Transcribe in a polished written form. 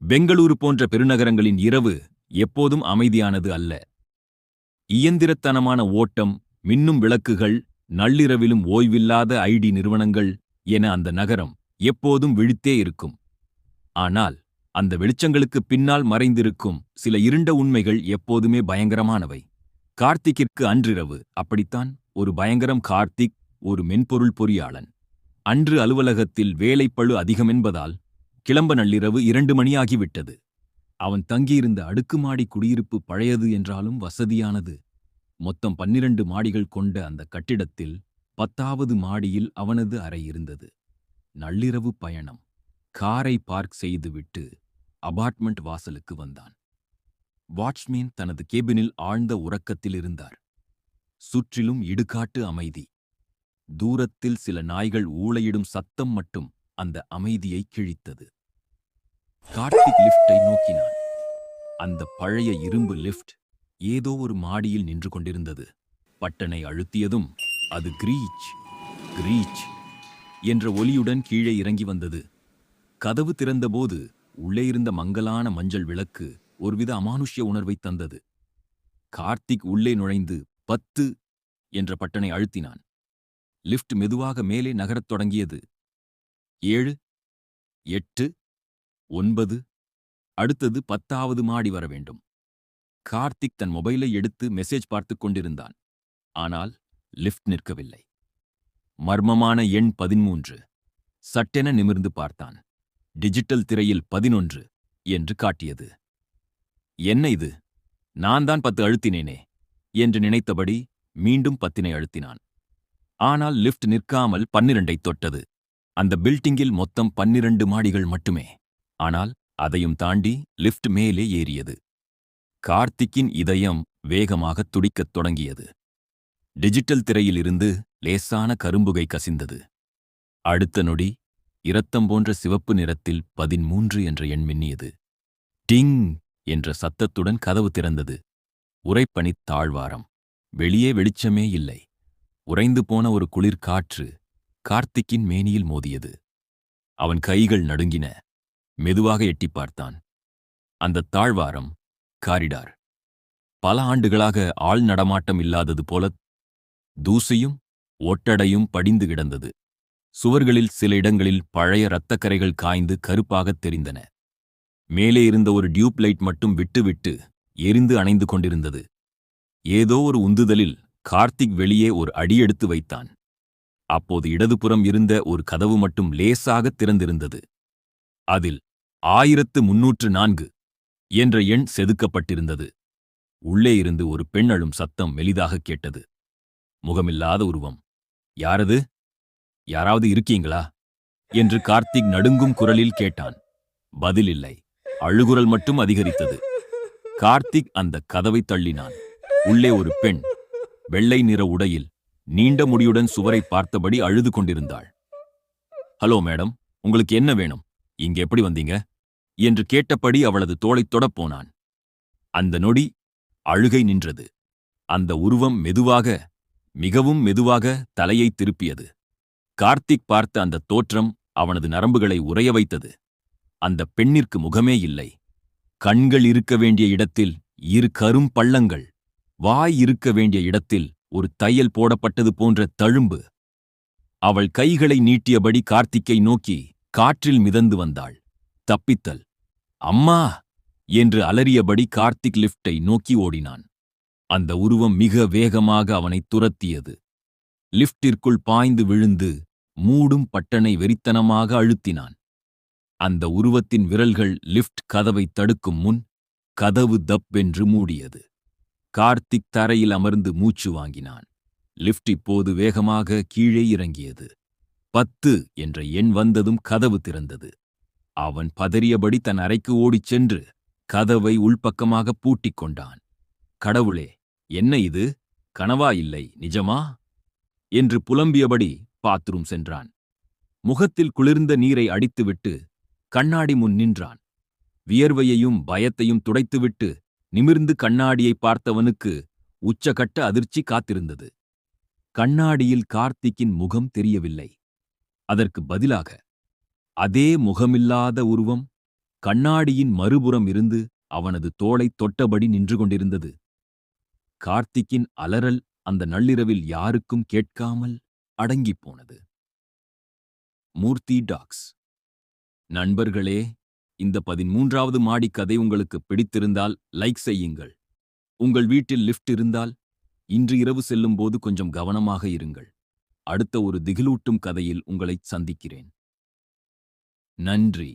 பெங்களூரு போன்ற பெருநகரங்களின் இரவு எப்போதும் அமைதியானது அல்ல. இயந்திரத்தனமான ஓட்டம், மின்னும் விளக்குகள், நள்ளிரவிலும் ஓய்வில்லாத ஐடி நிறுவனங்கள் என அந்த நகரம் எப்போதும் விழித்தே இருக்கும். ஆனால் அந்த வெளிச்சங்களுக்குப் பின்னால் மறைந்திருக்கும் சில இருண்ட உண்மைகள் எப்போதுமே பயங்கரமானவை. கார்த்திக்கிற்கு அன்றிரவு அப்படித்தான். ஒரு பயங்கரம். கார்த்திக் ஒரு மென்பொருள் பொறியாளன். அன்று அலுவலகத்தில் வேலைப்பளு அதிகமென்பதால் கிளம்ப நள்ளிரவு 2 மணியாகிவிட்டது. அவன் தங்கியிருந்த அடுக்குமாடி குடியிருப்பு பழையது என்றாலும் வசதியானது. மொத்தம் 12 மாடிகள் கொண்ட அந்த கட்டிடத்தில் 10வது மாடியில் அவனது அறை இருந்தது. நள்ளிரவு பயணம். காரை பார்க் செய்துவிட்டு அபார்ட்மெண்ட் வாசலுக்கு வந்தான். வாட்ச்மேன் தனது கேபினில் ஆழ்ந்த உறக்கத்தில் இருந்தார். சுற்றிலும் இடுகாட்டு அமைதி. தூரத்தில் சில நாய்கள் ஊளையிடும் சத்தம் மட்டும் அந்த அமைதியை கிழித்தது. கார்த்திக் லிஃப்டை நோக்கினான். அந்த பழைய இரும்பு லிஃப்ட் ஏதோ ஒரு மாடியில் நின்று கொண்டிருந்தது. பட்டனை அழுத்தியதும் அது கிரீச் கிரீச் என்ற ஒலியுடன் கீழே இறங்கி வந்தது. கதவு திறந்தபோது உள்ளே இருந்த மங்கலான மஞ்சள் விளக்கு ஒருவித அமானுஷ்ய உணர்வை தந்தது. கார்த்திக் உள்ளே நுழைந்து 10 என்ற பட்டனை அழுத்தினான். லிஃப்ட் மெதுவாக மேலே நகரத் தொடங்கியது. 7, 8, 9, அடுத்தது 10வது மாடி வர வேண்டும். கார்த்திக் தன் மொபைலை எடுத்து மெசேஜ் பார்த்துக் கொண்டிருந்தான். ஆனால் லிஃப்ட் நிற்கவில்லை. மர்மமான எண் 13. சட்டென நிமிர்ந்து பார்த்தான். டிஜிட்டல் திரையில் 11 என்று காட்டியது. என்ன இது? நான் தான் 10 அழுத்தினேனே என்று நினைத்தபடி மீண்டும் 10 அழுத்தினான். ஆனால் லிஃப்ட் நிற்காமல் 12ஐ தொட்டது. அந்த பில்டிங்கில் மொத்தம் 12 மாடிகள் மட்டுமே. ஆனால் அதையும் தாண்டி லிஃப்ட் மேலே ஏறியது. கார்த்திக்கின் இதயம் வேகமாக துடிக்கத் தொடங்கியது. டிஜிட்டல் திரையிலிருந்து லேசான கரும்புகை கசிந்தது. அடுத்த நொடி இரத்தம் போன்ற சிவப்பு நிறத்தில் 13 என்ற எண் மின்னியது. டிங் என்ற சத்தத்துடன் கதவு திறந்தது. உறைபனித் தாழ்வாரம். வெளியே வெளிச்சமே இல்லை. உறைந்து போன ஒரு குளிர் காற்று கார்த்திக்கின் மேனியில் மோதியது. அவன் கைகள் நடுங்கின. மெதுவாக எட்டிப் பார்த்தான். அந்த தாழ்வாரம் காரிடார். பல ஆண்டுகளாக ஆள் நடமாட்டம் இல்லாதது போல தூசியும் ஒட்டடையும் படிந்து கிடந்தது. சுவர்களில் சில இடங்களில் பழைய இரத்தக்கரைகள் காய்ந்து கருப்பாகத் தெரிந்தன. மேலே இருந்த ஒரு டியூப் லைட் மட்டும் விட்டு எரிந்து அணைந்து கொண்டிருந்தது. ஏதோ ஒரு உந்துதலில் கார்த்திக் வெளியே ஒரு அடியெடுத்து வைத்தான். அப்போது இடதுபுறம் இருந்த ஒரு கதவு மட்டும் லேசாகத் திறந்திருந்தது. அதில் 1304 என்ற எண் செதுக்கப்பட்டிருந்தது. உள்ளே இருந்து ஒரு பெண் அழும் சத்தம் மெலிதாக கேட்டது. முகமில்லாத உருவம். யாரது? யாராவது இருக்கீங்களா என்று கார்த்திக் நடுங்கும் குரலில் கேட்டான். பதில் இல்லை. அழுகுரல் மட்டும் அதிகரித்தது. கார்த்திக் அந்த கதவை தள்ளினான். உள்ளே ஒரு பெண், வெள்ளை நிற உடையில், நீண்ட முடியுடன் சுவரை பார்த்தபடி அழுது கொண்டிருந்தாள். ஹலோ மேடம், உங்களுக்கு என்ன வேணும்? இங்க எப்படி வந்தீங்க என்று கேட்டபடி அவளது தோளைத் தொடப் போனான். அந்த நொடி அழுகை நின்றது. அந்த உருவம் மெதுவாக, மிகவும் மெதுவாக தலையை திருப்பியது. கார்த்திக் பார்த்த அந்த தோற்றம் அவனது நரம்புகளை உறைய வைத்தது. அந்த பெண்ணிற்கு முகமே இல்லை. கண்கள் இருக்க வேண்டிய இடத்தில் 2 கரும் பள்ளங்கள். வாய் இருக்க வேண்டிய இடத்தில் ஒரு தையல் போடப்பட்டது போன்ற தழும்பு. அவள் கைகளை நீட்டியபடி கார்த்திக்கை நோக்கி காற்றில் மிதந்து வந்தாள். தப்பித்தல். அம்மா என்று அலறியபடி கார்த்திக் லிஃப்டை நோக்கி ஓடினான். அந்த உருவம் மிக வேகமாக அவனை துரத்தியது. லிஃப்டிற்குள் பாய்ந்து விழுந்து மூடும் பட்டனை வெறித்தனமாக அழுத்தினான். அந்த உருவத்தின் விரல்கள் லிஃப்ட் கதவை தடுக்கும் முன் கதவு தப்பென்று மூடியது. கார்த்திக் தரையில் அமர்ந்து மூச்சு வாங்கினான். லிஃப்ட் இப்போது வேகமாக கீழே இறங்கியது. 10 என்ற எண் வந்ததும் கதவு திறந்தது. அவன் பதறியபடி தன் அறைக்கு ஓடிச் சென்று கதவை உள்பக்கமாக பூட்டிக் கொண்டான். கடவுளே, என்ன இது? கனவா இல்லை நிஜமா என்று புலம்பியபடி பாத்ரூம் சென்றான். முகத்தில் குளிர்ந்த நீரை அடித்துவிட்டு கண்ணாடி முன் நின்றான். வியர்வையையும் பயத்தையும் துடைத்துவிட்டு நிமிர்ந்து கண்ணாடியை பார்த்தவனுக்கு உச்சகட்ட அதிர்ச்சி காத்திருந்தது. கண்ணாடியில் கார்த்திக்கின் முகம் தெரியவில்லை. அதற்கு பதிலாக அதே முகமில்லாத உருவம் கண்ணாடியின் மறுபுறம் இருந்து அவனது தோளைத் தொட்டபடி நின்று கொண்டிருந்தது. கார்த்திக்கின் அலறல் அந்த நள்ளிரவில் யாருக்கும் கேட்காமல் அடங்கிப் போனது. மூர்த்தி டாக்ஸ். நண்பர்களே, இந்த 13வது மாடி கதை உங்களுக்கு பிடித்திருந்தால் லைக் செய்யுங்கள். உங்கள் வீட்டில் லிஃப்ட் இருந்தால் இன்று இரவு செல்லும்போது கொஞ்சம் கவனமாக இருங்கள். அடுத்த ஒரு திகிலூட்டும் கதையில் உங்களைச் சந்திக்கிறேன். நன்றி.